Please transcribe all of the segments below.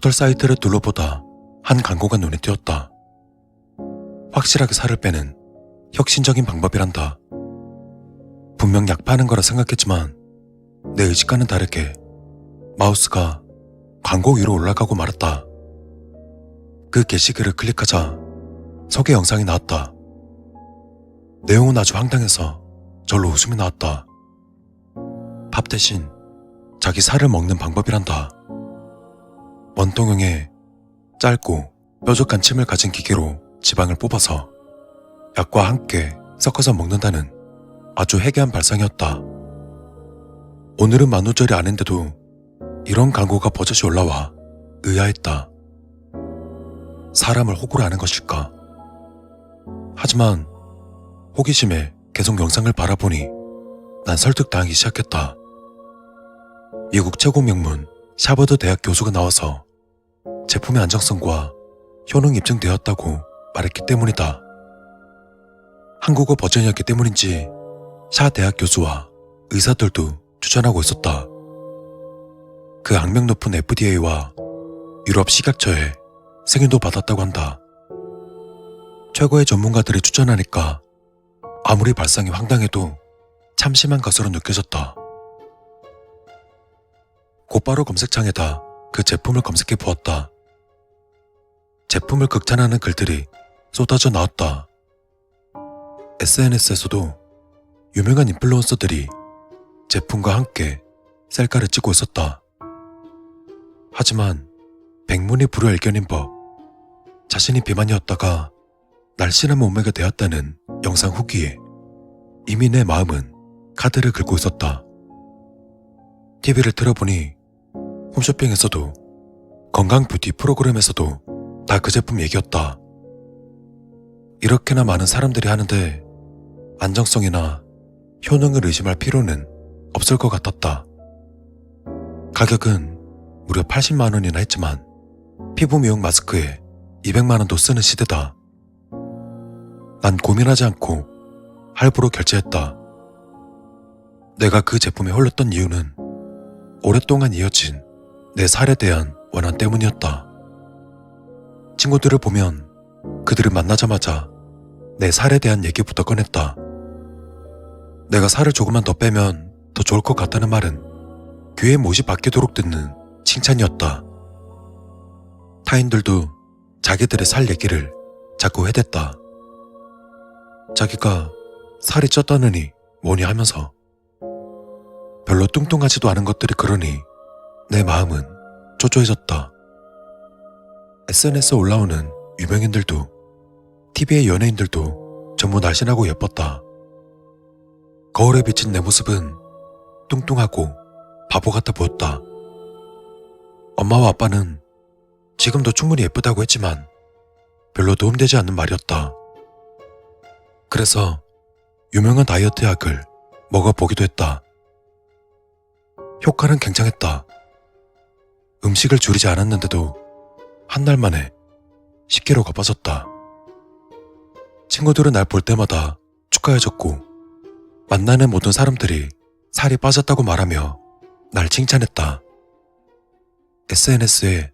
포털 사이트를 둘러보다 한 광고가 눈에 띄었다. 확실하게 살을 빼는 혁신적인 방법이란다. 분명 약 파는 거라 생각했지만 내 의식과는 다르게 마우스가 광고 위로 올라가고 말았다. 그 게시글을 클릭하자 소개 영상이 나왔다. 내용은 아주 황당해서 절로 웃음이 나왔다. 밥 대신 자기 살을 먹는 방법이란다. 원통형의 짧고 뾰족한 침을 가진 기계로 지방을 뽑아서 약과 함께 섞어서 먹는다는 아주 해괴한 발상이었다. 오늘은 만우절이 아닌데도 이런 광고가 버젓이 올라와 의아했다. 사람을 호구로 하는 것일까? 하지만 호기심에 계속 영상을 바라보니 난 설득당하기 시작했다. 미국 최고 명문 샤버드 대학 교수가 나와서 제품의 안정성과 효능이 입증되었다고 말했기 때문이다. 한국어 버전이었기 때문인지 샤 대학 교수와 의사들도 추천하고 있었다. 그 악명 높은 FDA와 유럽 식약처에 승인도 받았다고 한다. 최고의 전문가들이 추천하니까 아무리 발상이 황당해도 참 심한 것으로 느껴졌다. 곧바로 검색창에다 그 제품을 검색해 보았다. 제품을 극찬하는 글들이 쏟아져 나왔다. SNS에서도 유명한 인플루언서들이 제품과 함께 셀카를 찍고 있었다. 하지만 백문이 불여일견인 법, 자신이 비만이었다가 날씬한 몸매가 되었다는 영상 후기에 이미 내 마음은 카드를 긁고 있었다. TV를 틀어보니 홈쇼핑에서도 건강 뷰티 프로그램에서도 다 그 제품 얘기였다. 이렇게나 많은 사람들이 하는데 안정성이나 효능을 의심할 필요는 없을 것 같았다. 가격은 무려 80만 원이나 했지만 피부 미용 마스크에 200만 원도 쓰는 시대다. 난 고민하지 않고 할부로 결제했다. 내가 그 제품에 홀렸던 이유는 오랫동안 이어진 내 살에 대한 원한 때문이었다. 친구들을 보면 그들을 만나자마자 내 살에 대한 얘기부터 꺼냈다. 내가 살을 조금만 더 빼면 더 좋을 것 같다는 말은 귀에 못이 박히도록 듣는 칭찬이었다. 타인들도 자기들의 살 얘기를 자꾸 해댔다. 자기가 살이 쪘다느니 뭐니 하면서 별로 뚱뚱하지도 않은 것들이 그러니 내 마음은 초조해졌다. SNS에 올라오는 유명인들도 TV의 연예인들도 전부 날씬하고 예뻤다. 거울에 비친 내 모습은 뚱뚱하고 바보 같아 보였다. 엄마와 아빠는 지금도 충분히 예쁘다고 했지만 별로 도움되지 않는 말이었다. 그래서 유명한 다이어트 약을 먹어보기도 했다. 효과는 굉장했다. 음식을 줄이지 않았는데도 한 달 만에 10kg가 빠졌다. 친구들은 날 볼 때마다 축하해줬고 만나는 모든 사람들이 살이 빠졌다고 말하며 날 칭찬했다. SNS에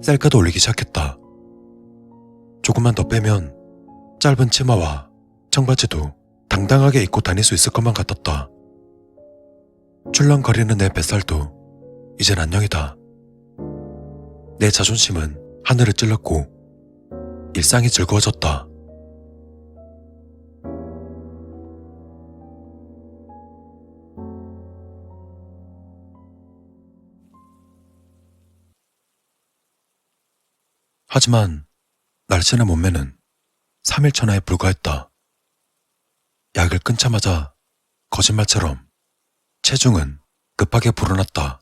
셀카도 올리기 시작했다. 조금만 더 빼면 짧은 치마와 청바지도 당당하게 입고 다닐 수 있을 것만 같았다. 출렁거리는 내 뱃살도 이젠 안녕이다. 내 자존심은 하늘을 찔렀고 일상이 즐거워졌다. 하지만 날씬한 몸매는 3일 천하에 불과했다. 약을 끊자마자 거짓말처럼 체중은 급하게 불어났다.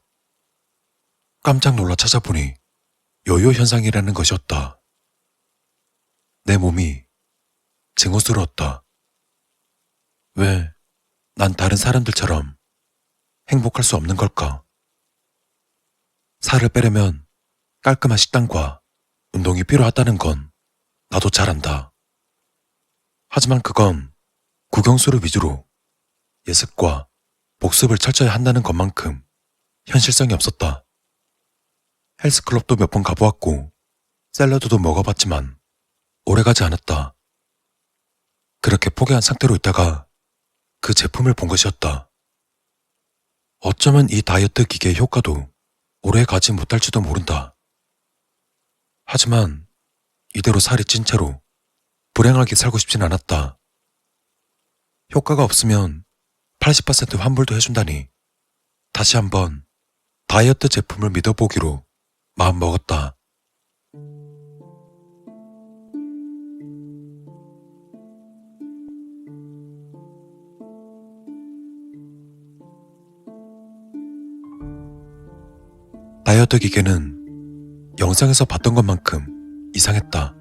깜짝 놀라 찾아보니 요요 현상이라는 것이었다. 내 몸이 증오스러웠다. 왜 난 다른 사람들처럼 행복할 수 없는 걸까? 살을 빼려면 깔끔한 식단과 운동이 필요하다는 건 나도 잘 안다. 하지만 그건 국영수를 위주로 예습과 복습을 철저히 한다는 것만큼 현실성이 없었다. 헬스클럽도 몇 번 가보았고 샐러드도 먹어봤지만 오래가지 않았다. 그렇게 포기한 상태로 있다가 그 제품을 본 것이었다. 어쩌면 이 다이어트 기계의 효과도 오래가지 못할지도 모른다. 하지만 이대로 살이 찐 채로 불행하게 살고 싶진 않았다. 효과가 없으면 80% 환불도 해준다니 다시 한번 다이어트 제품을 믿어보기로 마음먹었다. 다이어트 기계는 영상에서 봤던 것만큼 이상했다.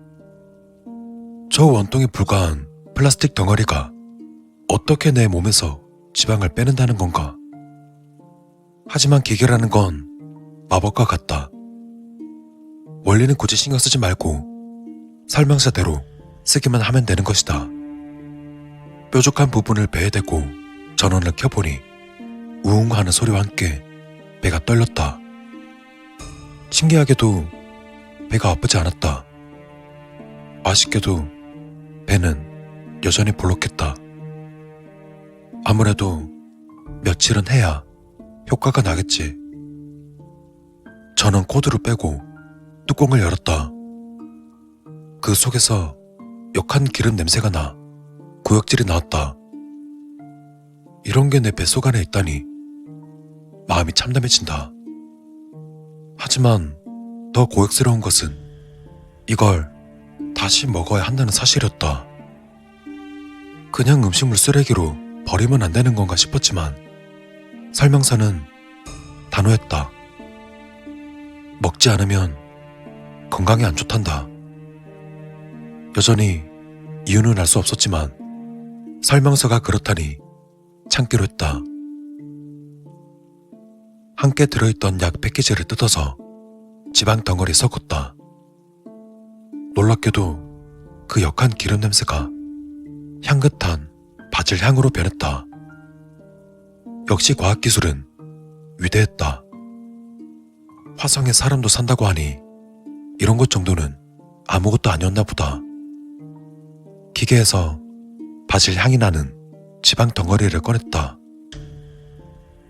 저 원통에 불과한 플라스틱 덩어리가 어떻게 내 몸에서 지방을 빼낸다는 건가? 하지만 기계라는 건 마법과 같다. 원리는 굳이 신경 쓰지 말고 설명서대로 쓰기만 하면 되는 것이다. 뾰족한 부분을 배에 대고 전원을 켜보니 우웅 하는 소리와 함께 배가 떨렸다. 신기하게도 배가 아프지 않았다. 아쉽게도 배는 여전히 볼록했다. 아무래도 며칠은 해야 효과가 나겠지. 저는 코드를 빼고 뚜껑을 열었다. 그 속에서 역한 기름 냄새가 나 구역질이 나왔다. 이런 게 내 뱃속 안에 있다니 마음이 참담해진다. 하지만 더 고역스러운 것은 이걸 다시 먹어야 한다는 사실이었다. 그냥 음식물 쓰레기로 버리면 안 되는 건가 싶었지만 설명서는 단호했다. 먹지 않으면 건강에 안 좋단다. 여전히 이유는 알 수 없었지만 설명서가 그렇다니 참기로 했다. 함께 들어있던 약 패키지를 뜯어서 지방 덩어리에 섞었다. 놀랍게도 그 역한 기름 냄새가 향긋한 바질 향으로 변했다. 역시 과학기술은 위대했다. 화성에 사람도 산다고 하니 이런 것 정도는 아무것도 아니었나 보다. 기계에서 바질 향이 나는 지방 덩어리를 꺼냈다.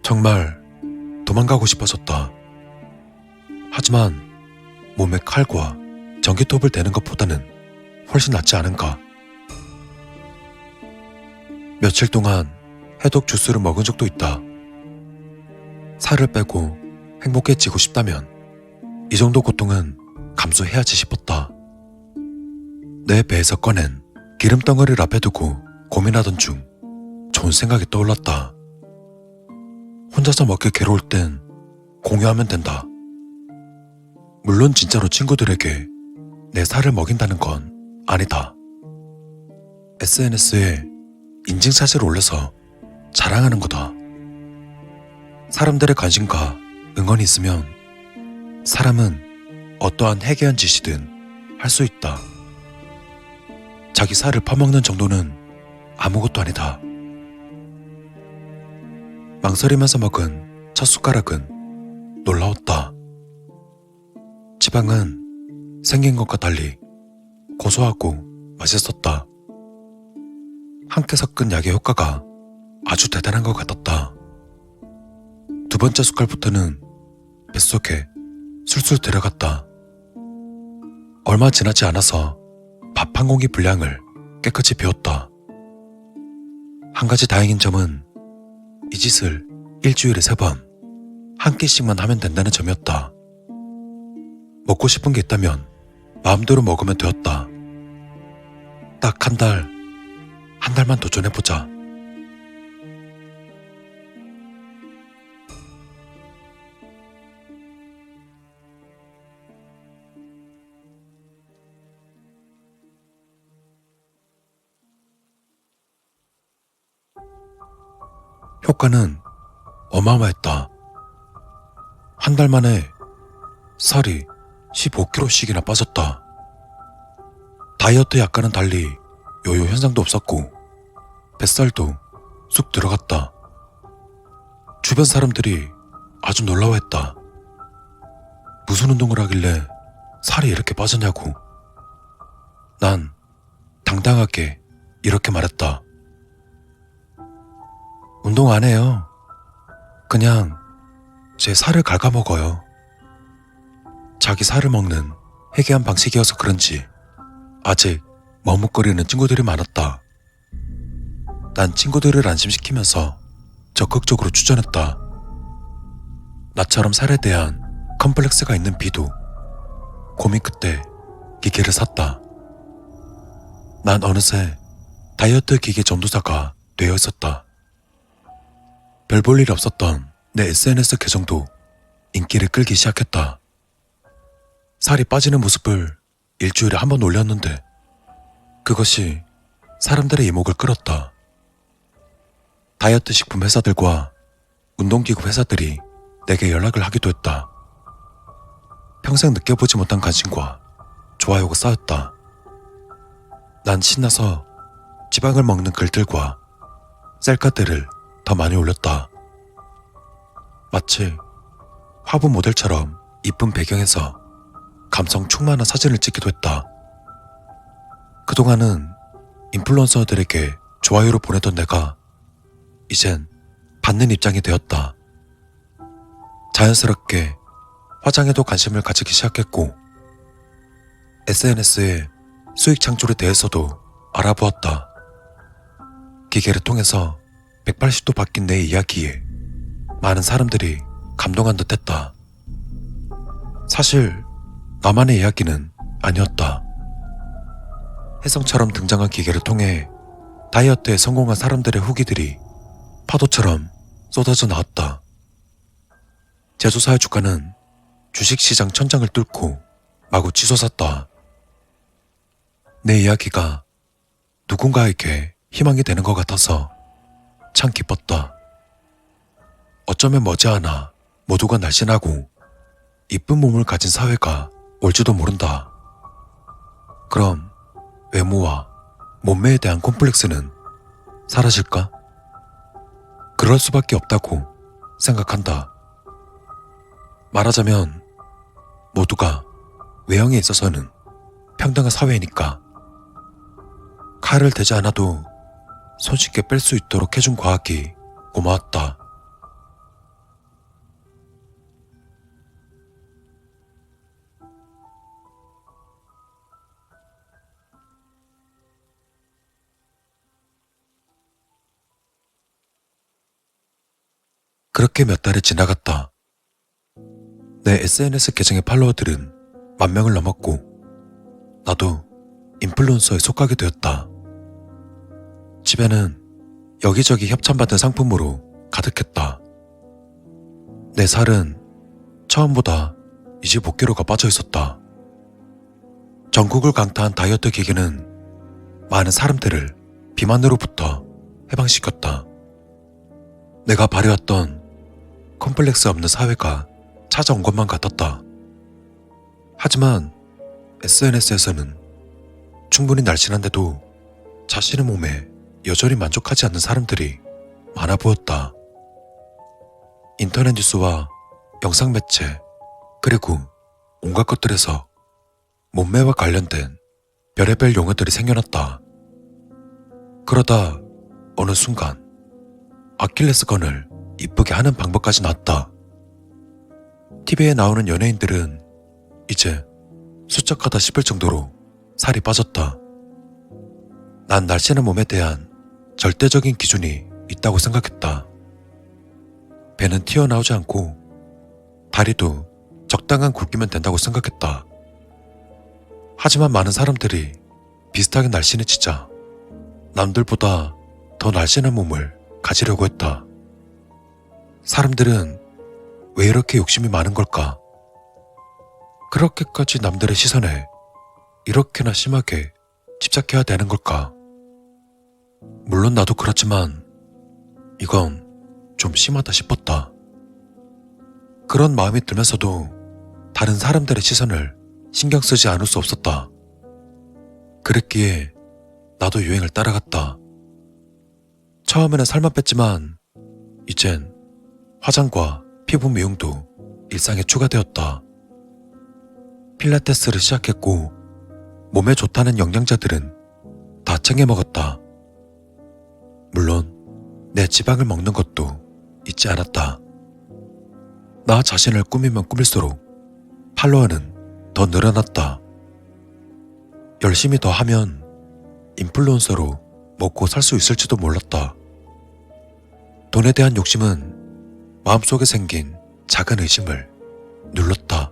정말 도망가고 싶어졌다. 하지만 몸에 칼과 전기톱을 대는 것보다는 훨씬 낫지 않은가. 며칠 동안 해독 주스를 먹은 적도 있다. 살을 빼고 행복해지고 싶다면 이 정도 고통은 감수해야지 싶었다. 내 배에서 꺼낸 기름덩어리를 앞에 두고 고민하던 중 좋은 생각이 떠올랐다. 혼자서 먹기 괴로울 땐 공유하면 된다. 물론 진짜로 친구들에게 내 살을 먹인다는 건 아니다. SNS에 인증샷을 올려서 자랑하는 거다. 사람들의 관심과 응원이 있으면 사람은 어떠한 해괴한 짓이든 할 수 있다. 자기 살을 퍼먹는 정도는 아무것도 아니다. 망설이면서 먹은 첫 숟가락은 놀라웠다. 지방은 생긴 것과 달리 고소하고 맛있었다. 함께 섞은 약의 효과가 아주 대단한 것 같았다. 두 번째 숟갈부터는 뱃속에 술술 들어갔다. 얼마 지나지 않아서 밥 한 공기 분량을 깨끗이 비웠다. 한 가지 다행인 점은 이 짓을 일주일에 3번 한 끼씩만 하면 된다는 점이었다. 먹고 싶은 게 있다면 마음대로 먹으면 되었다. 딱 한 달만 도전해보자. 효과는 어마어마했다. 한 달 만에 살이 15kg씩이나 빠졌다. 다이어트 약과는 달리 요요 현상도 없었고 뱃살도 쑥 들어갔다. 주변 사람들이 아주 놀라워했다. 무슨 운동을 하길래 살이 이렇게 빠졌냐고. 난 당당하게 이렇게 말했다. 운동 안 해요. 그냥 제 살을 갉아먹어요. 자기 살을 먹는 해괴한 방식이어서 그런지 아직 머뭇거리는 친구들이 많았다. 난 친구들을 안심시키면서 적극적으로 추천했다. 나처럼 살에 대한 컴플렉스가 있는 B도 고민 끝에 기계를 샀다. 난 어느새 다이어트 기계 전도사가 되어 있었다. 별 볼 일 없었던 내 SNS 계정도 인기를 끌기 시작했다. 살이 빠지는 모습을 일주일에 한 번 올렸는데 그것이 사람들의 이목을 끌었다. 다이어트 식품 회사들과 운동기구 회사들이 내게 연락을 하기도 했다. 평생 느껴보지 못한 관심과 좋아요가 쌓였다. 난 신나서 지방을 먹는 글들과 셀카들을 더 많이 올렸다. 마치 화보 모델처럼 이쁜 배경에서 감성 충만한 사진을 찍기도 했다. 그동안은 인플루언서들에게 좋아요를 보내던 내가 이젠 받는 입장이 되었다. 자연스럽게 화장에도 관심을 가지기 시작했고 SNS의 수익 창출에 대해서도 알아보았다. 기계를 통해서 180도 바뀐 내 이야기에 많은 사람들이 감동한 듯 했다. 사실 나만의 이야기는 아니었다. 혜성처럼 등장한 기계를 통해 다이어트에 성공한 사람들의 후기들이 파도처럼 쏟아져 나왔다. 제조사의 주가는 주식시장 천장을 뚫고 마구 치솟았다. 내 이야기가 누군가에게 희망이 되는 것 같아서 참 기뻤다. 어쩌면 머지않아 모두가 날씬하고 이쁜 몸을 가진 사회가 올지도 모른다. 그럼 외모와 몸매에 대한 콤플렉스는 사라질까? 그럴 수밖에 없다고 생각한다. 말하자면 모두가 외형에 있어서는 평등한 사회이니까. 칼을 대지 않아도 손쉽게 뺄 수 있도록 해준 과학이 고마웠다. 그렇게 몇 달이 지나갔다. 내 SNS 계정의 팔로워들은 10,000명을 넘었고 나도 인플루언서에 속하게 되었다. 집에는 여기저기 협찬받은 상품으로 가득했다. 내 살은 처음보다 25kg가 빠져 있었다. 전국을 강타한 다이어트 기계는 많은 사람들을 비만으로부터 해방시켰다. 내가 바래왔던 컴플렉스 없는 사회가 찾아온 것만 같았다. 하지만 SNS에서는 충분히 날씬한데도 자신의 몸에 여전히 만족하지 않는 사람들이 많아 보였다. 인터넷 뉴스와 영상 매체 그리고 온갖 것들에서 몸매와 관련된 별의별 용어들이 생겨났다. 그러다 어느 순간 아킬레스건을 이쁘게 하는 방법까지 나왔다. TV에 나오는 연예인들은 이제 수척하다 싶을 정도로 살이 빠졌다. 난 날씬한 몸에 대한 절대적인 기준이 있다고 생각했다. 배는 튀어나오지 않고 다리도 적당한 굵기면 된다고 생각했다. 하지만 많은 사람들이 비슷하게 날씬해지자 남들보다 더 날씬한 몸을 가지려고 했다. 사람들은 왜 이렇게 욕심이 많은 걸까? 그렇게까지 남들의 시선에 이렇게나 심하게 집착해야 되는 걸까? 물론 나도 그렇지만 이건 좀 심하다 싶었다. 그런 마음이 들면서도 다른 사람들의 시선을 신경 쓰지 않을 수 없었다. 그랬기에 나도 유행을 따라갔다. 처음에는 살만 뺐지만 이젠 화장과 피부 미용도 일상에 추가되었다. 필라테스를 시작했고 몸에 좋다는 영양제들은 다 챙겨 먹었다. 물론 내 지방을 먹는 것도 잊지 않았다. 나 자신을 꾸미면 꾸밀수록 팔로워는 더 늘어났다. 열심히 더 하면 인플루언서로 먹고 살 수 있을지도 몰랐다. 돈에 대한 욕심은 마음속에 생긴 작은 의심을 눌렀다.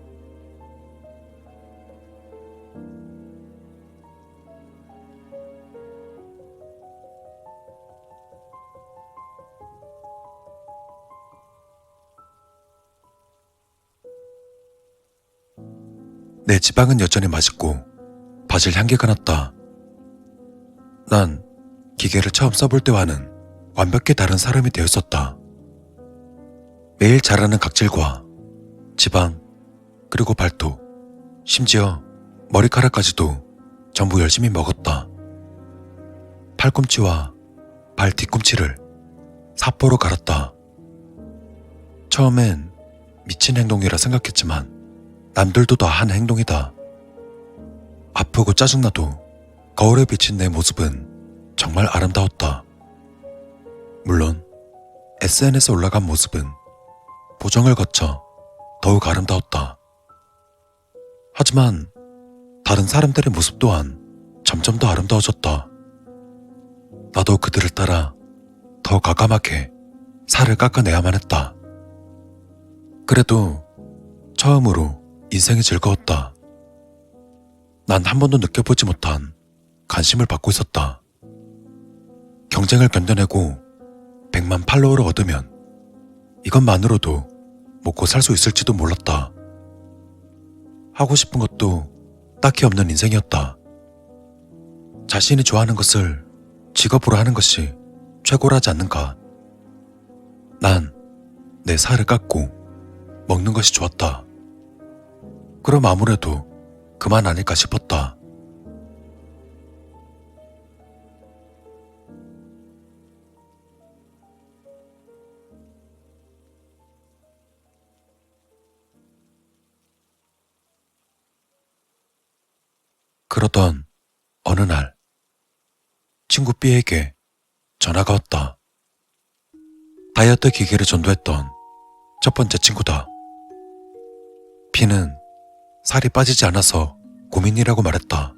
내 지방은 여전히 맛있고 바질 향기가 났다. 난 기계를 처음 써볼 때와는 완벽히 다른 사람이 되었었다. 매일 자라는 각질과 지방, 그리고 발톱, 심지어 머리카락까지도 전부 열심히 먹었다. 팔꿈치와 발 뒤꿈치를 사포로 갈았다. 처음엔 미친 행동이라 생각했지만 남들도 다 한 행동이다. 아프고 짜증나도 거울에 비친 내 모습은 정말 아름다웠다. 물론 SNS에 올라간 모습은 보정을 거쳐 더욱 아름다웠다. 하지만 다른 사람들의 모습 또한 점점 더 아름다워졌다. 나도 그들을 따라 더 과감하게 살을 깎아내야만 했다. 그래도 처음으로 인생이 즐거웠다. 난 한 번도 느껴보지 못한 관심을 받고 있었다. 경쟁을 견뎌내고 100만 팔로워를 얻으면 이것만으로도 먹고 살 수 있을지도 몰랐다. 하고 싶은 것도 딱히 없는 인생이었다. 자신이 좋아하는 것을 직업으로 하는 것이 최고라지 않는가. 난 내 살을 깎고 먹는 것이 좋았다. 그럼 아무래도 그만 아닐까 싶었다. 그러던 어느 날 친구 B에게 전화가 왔다. 다이어트 기계를 전도했던 첫 번째 친구다. B는 살이 빠지지 않아서 고민이라고 말했다.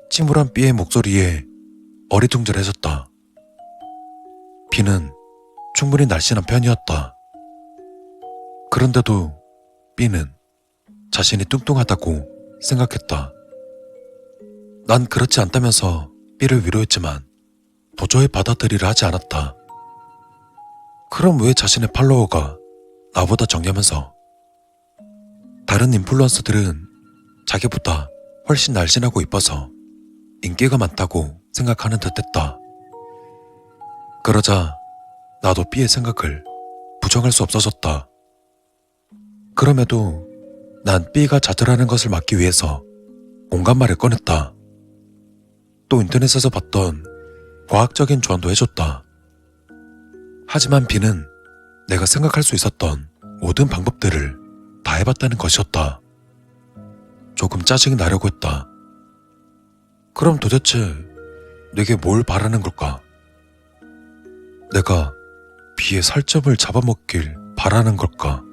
침울한 B의 목소리에 어리둥절해졌다. B는 충분히 날씬한 편이었다. 그런데도 B는 자신이 뚱뚱하다고 생각했다. 난 그렇지 않다면서 B를 위로했지만 도저히 받아들이려 하지 않았다. 그럼 왜 자신의 팔로워가 나보다 적냐면서. 다른 인플루언서들은 자기보다 훨씬 날씬하고 이뻐서 인기가 많다고 생각하는 듯했다. 그러자 나도 B의 생각을 부정할 수 없어졌다. 그럼에도 난 B가 좌절하는 것을 막기 위해서 온갖 말을 꺼냈다. 또 인터넷에서 봤던 과학적인 조언도 해줬다. 하지만 B는 내가 생각할 수 있었던 모든 방법들을 다 해봤다는 것이었다. 조금 짜증이 나려고 했다. 그럼 도대체 내게 뭘 바라는 걸까? 내가 B의 살점을 잡아먹길 바라는 걸까?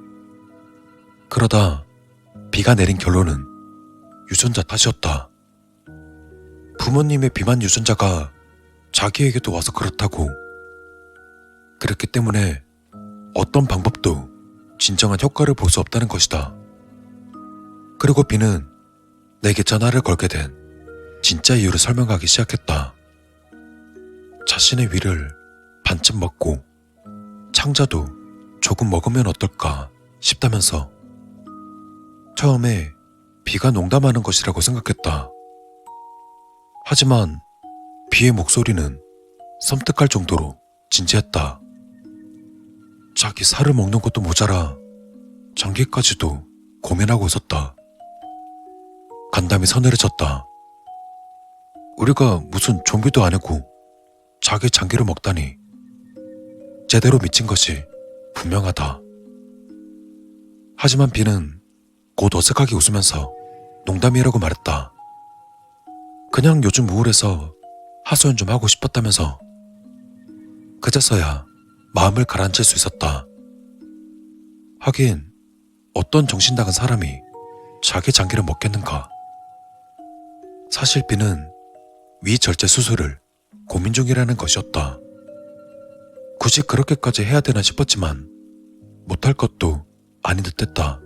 그러다 B가 내린 결론은 유전자 탓이었다. 부모님의 비만 유전자가 자기에게도 와서 그렇다고. 그렇기 때문에 어떤 방법도 진정한 효과를 볼 수 없다는 것이다. 그리고 B는 내게 전화를 걸게 된 진짜 이유를 설명하기 시작했다. 자신의 위를 반쯤 먹고 창자도 조금 먹으면 어떨까 싶다면서. 처음에 B가 농담하는 것이라고 생각했다. 하지만 B의 목소리는 섬뜩할 정도로 진지했다. 자기 살을 먹는 것도 모자라 장기까지도 고민하고 있었다. 간담이 서늘해졌다. 우리가 무슨 좀비도 아니고 자기 장기를 먹다니. 제대로 미친 것이 분명하다. 하지만 B는 곧 어색하게 웃으면서 농담이라고 말했다. 그냥 요즘 우울해서 하소연 좀 하고 싶었다면서. 그제서야 마음을 가라앉힐 수 있었다. 하긴 어떤 정신 나간 사람이 자기 장기를 먹겠는가. 사실 B는 위절제 수술을 고민 중이라는 것이었다. 굳이 그렇게까지 해야 되나 싶었지만 못할 것도 아닌 듯했다.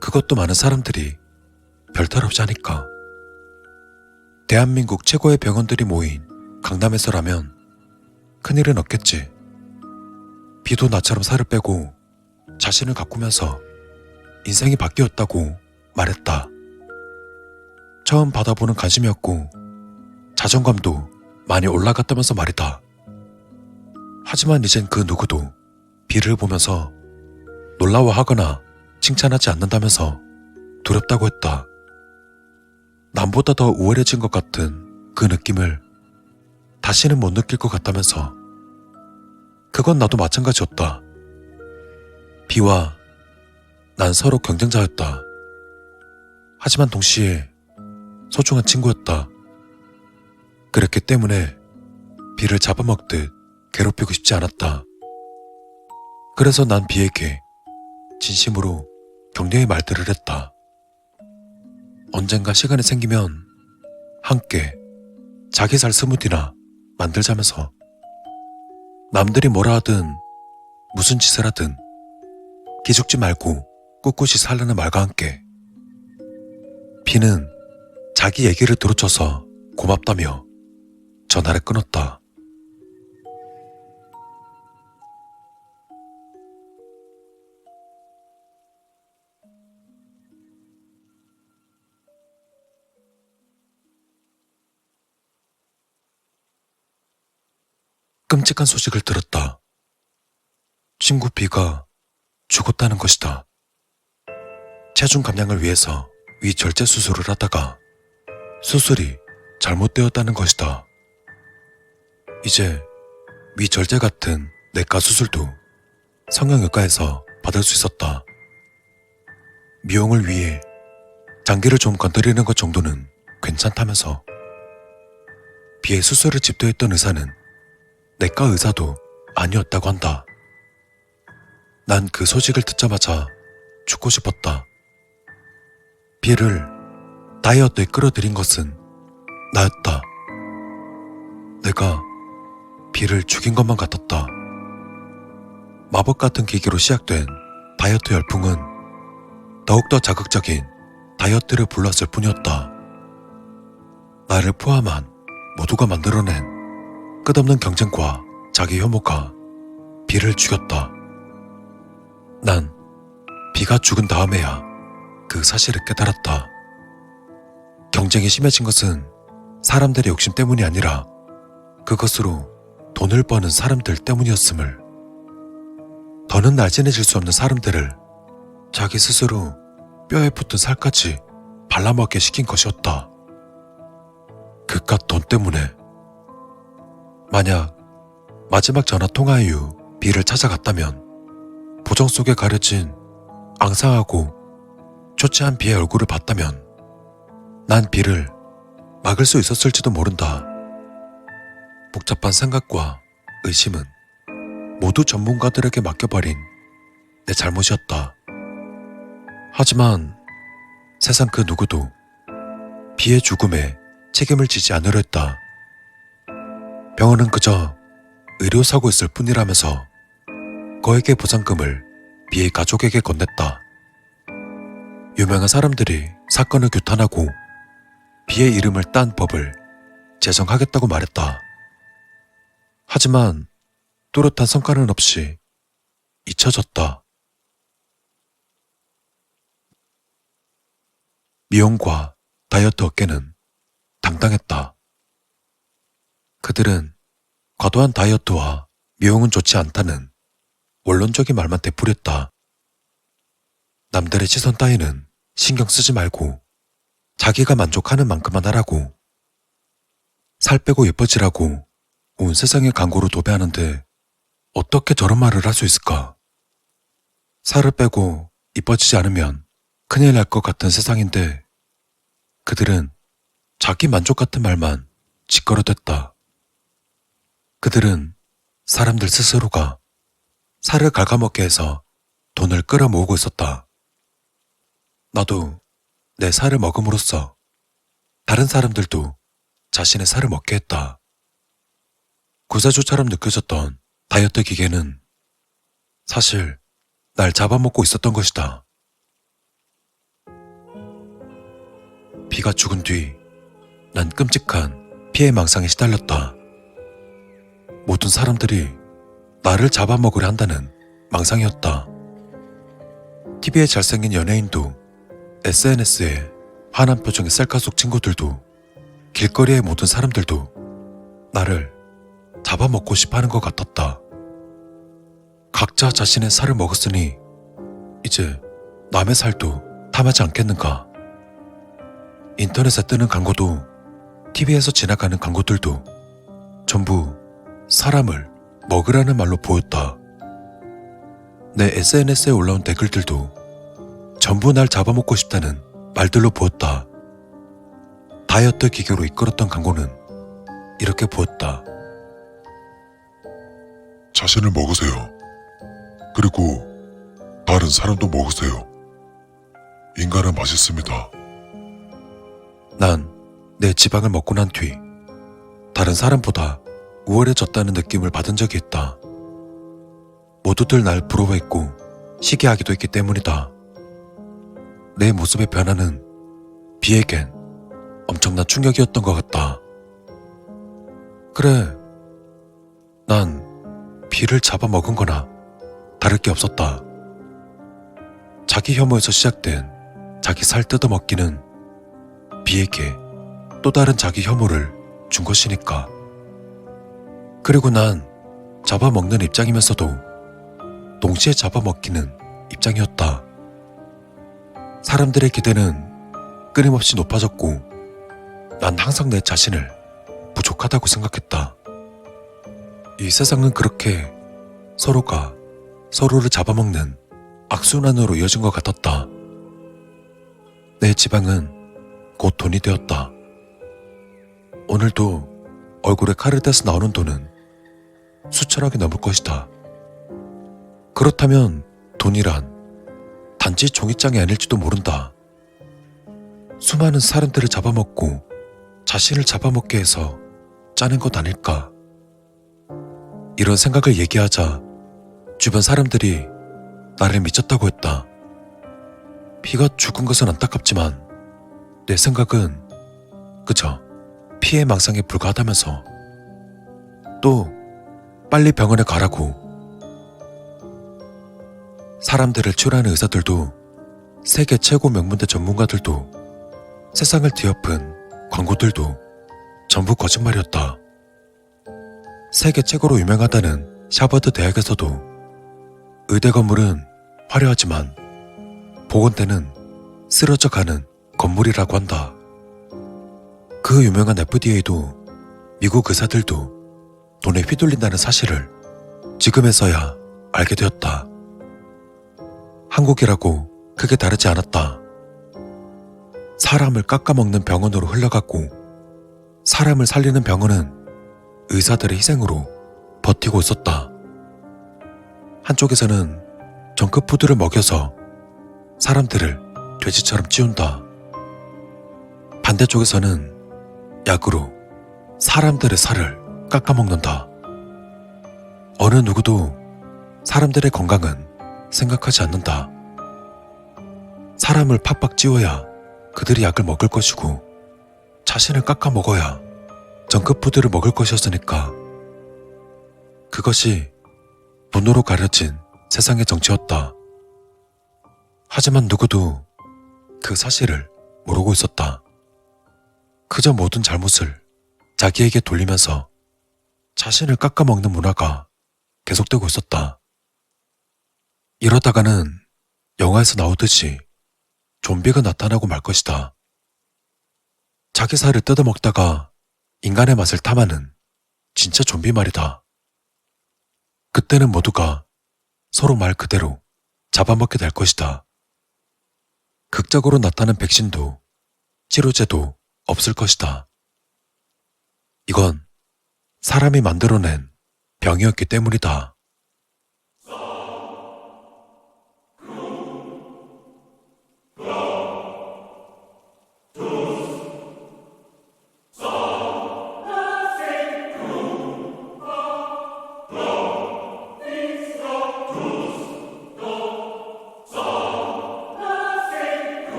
그것도 많은 사람들이 별탈 없이 하니까. 대한민국 최고의 병원들이 모인 강남에서라면 큰일은 없겠지. B도 나처럼 살을 빼고 자신을 가꾸면서 인생이 바뀌었다고 말했다. 처음 받아보는 관심이었고 자존감도 많이 올라갔다면서 말이다. 하지만 이젠 그 누구도 B를 보면서 놀라워하거나 칭찬하지 않는다면서 두렵다고 했다. 남보다 더 우월해진 것 같은 그 느낌을 다시는 못 느낄 것 같다면서. 그건 나도 마찬가지였다. B와 난 서로 경쟁자였다. 하지만 동시에 소중한 친구였다. 그랬기 때문에 B를 잡아먹듯 괴롭히고 싶지 않았다. 그래서 난 B에게 진심으로 격려의 말들을 했다. 언젠가 시간이 생기면 함께 자기살 스무디나 만들자면서. 남들이 뭐라 하든 무슨 짓을 하든 기죽지 말고 꿋꿋이 살라는 말과 함께 B는 자기 얘기를 들어줘서 고맙다며 전화를 끊었다. 끔찍한 소식을 들었다. 친구 B가 죽었다는 것이다. 체중 감량을 위해서 위절제 수술을 하다가 수술이 잘못되었다는 것이다. 이제 위절제 같은 내과 수술도 성형외과에서 받을 수 있었다. 미용을 위해 장기를 좀 건드리는 것 정도는 괜찮다면서. B의 수술을 집도했던 의사는 내과 의사도 아니었다고 한다. 난 그 소식을 듣자마자 죽고 싶었다. B를 다이어트에 끌어들인 것은 나였다. 내가 B를 죽인 것만 같았다. 마법 같은 계기로 시작된 다이어트 열풍은 더욱더 자극적인 다이어트를 불렀을 뿐이었다. 나를 포함한 모두가 만들어낸 끝없는 경쟁과 자기 혐오가 B를 죽였다. 난 B가 죽은 다음에야 그 사실을 깨달았다. 경쟁이 심해진 것은 사람들의 욕심 때문이 아니라 그것으로 돈을 버는 사람들 때문이었음을. 더는 날씬해질 수 없는 사람들을 자기 스스로 뼈에 붙은 살까지 발라먹게 시킨 것이었다. 그깟 돈 때문에. 만약 마지막 전화 통화 이후 B를 찾아갔다면, 보정 속에 가려진 앙상하고 초췌한 B의 얼굴을 봤다면 난 B를 막을 수 있었을지도 모른다. 복잡한 생각과 의심은 모두 전문가들에게 맡겨버린 내 잘못이었다. 하지만 세상 그 누구도 B의 죽음에 책임을 지지 않으려 했다. 병원은 그저 의료사고 있을 뿐이라면서 거액의 보상금을 B의 가족에게 건넸다. 유명한 사람들이 사건을 규탄하고 B의 이름을 딴 법을 제정하겠다고 말했다. 하지만 뚜렷한 성과는 없이 잊혀졌다. 미용과 다이어트 업계는 당당했다. 그들은 과도한 다이어트와 미용은 좋지 않다는 원론적인 말만 되풀이했다. 남들의 시선 따위는 신경 쓰지 말고 자기가 만족하는 만큼만 하라고. 살 빼고 예뻐지라고 온 세상의 광고로 도배하는데 어떻게 저런 말을 할 수 있을까? 살을 빼고 이뻐지지 않으면 큰일 날 것 같은 세상인데 그들은 자기 만족 같은 말만 짓거려댔다. 그들은 사람들 스스로가 살을 갉아먹게 해서 돈을 끌어모으고 있었다. 나도 내 살을 먹음으로써 다른 사람들도 자신의 살을 먹게 했다. 구세주처럼 느껴졌던 다이어트 기계는 사실 날 잡아먹고 있었던 것이다. 비가 죽은 뒤 난 끔찍한 피해망상에 시달렸다. 모든 사람들이 나를 잡아먹으려 한다는 망상이었다. TV에 잘생긴 연예인도 SNS에 환한 표정의 셀카 속 친구들도 길거리의 모든 사람들도 나를 잡아먹고 싶어하는 것 같았다. 각자 자신의 살을 먹었으니 이제 남의 살도 탐하지 않겠는가. 인터넷에 뜨는 광고도 TV에서 지나가는 광고들도 전부 사람을 먹으라는 말로 보였다. 내 SNS에 올라온 댓글들도 전부 날 잡아먹고 싶다는 말들로 보였다. 다이어트 기계로 이끌었던 광고는 이렇게 보였다. 자신을 먹으세요. 그리고 다른 사람도 먹으세요. 인간은 맛있습니다. 난 내 지방을 먹고 난 뒤 다른 사람보다 우월해졌다는 느낌을 받은 적이 있다. 모두들 날 부러워했고 시기하기도 했기 때문이다. 내 모습의 변화는 비에겐 엄청난 충격이었던 것 같다. 그래, 난 비를 잡아먹은 거나 다를 게 없었다. 자기 혐오에서 시작된 자기 살 뜯어먹기는 비에게 또 다른 자기 혐오를 준 것이니까. 그리고 난 잡아먹는 입장이면서도 동시에 잡아먹기는 입장이었다. 사람들의 기대는 끊임없이 높아졌고 난 항상 내 자신을 부족하다고 생각했다. 이 세상은 그렇게 서로가 서로를 잡아먹는 악순환으로 이어진 것 같았다. 내 지방은 곧 돈이 되었다. 오늘도 얼굴에 칼을 떼서 나오는 돈은 수천억이 넘을 것이다. 그렇다면 돈이란 단지 종이장이 아닐지도 모른다. 수많은 사람들을 잡아먹고 자신을 잡아먹게 해서 짜낸 것 아닐까. 이런 생각을 얘기하자 주변 사람들이 나를 미쳤다고 했다. 비가 죽은 것은 안타깝지만 내 생각은 그저 피해 망상에 불과하다면서 또 빨리 병원에 가라고. 사람들을 치료하는 의사들도 세계 최고 명문대 전문가들도 세상을 뒤엎은 광고들도 전부 거짓말이었다. 세계 최고로 유명하다는 샤버드 대학에서도 의대 건물은 화려하지만 보건대는 쓰러져가는 건물이라고 한다. 그 유명한 FDA도 미국 의사들도 돈에 휘둘린다는 사실을 지금에서야 알게 되었다. 한국이라고 크게 다르지 않았다. 사람을 깎아먹는 병원으로 흘러갔고 사람을 살리는 병원은 의사들의 희생으로 버티고 있었다. 한쪽에서는 정크푸드를 먹여서 사람들을 돼지처럼 찌운다. 반대쪽에서는 약으로 사람들의 살을 깎아먹는다. 어느 누구도 사람들의 건강은 생각하지 않는다. 사람을 팍팍 찌워야 그들이 약을 먹을 것이고 자신을 깎아먹어야 정크푸드를 먹을 것이었으니까. 그것이 분노로 가려진 세상의 정치였다. 하지만 누구도 그 사실을 모르고 있었다. 그저 모든 잘못을 자기에게 돌리면서 자신을 깎아먹는 문화가 계속되고 있었다. 이러다가는 영화에서 나오듯이 좀비가 나타나고 말 것이다. 자기 살을 뜯어먹다가 인간의 맛을 탐하는 진짜 좀비 말이다. 그때는 모두가 서로 말 그대로 잡아먹게 될 것이다. 극적으로 나타난 백신도 치료제도 없을 것이다. 이건 사람이 만들어낸 병이었기 때문이다.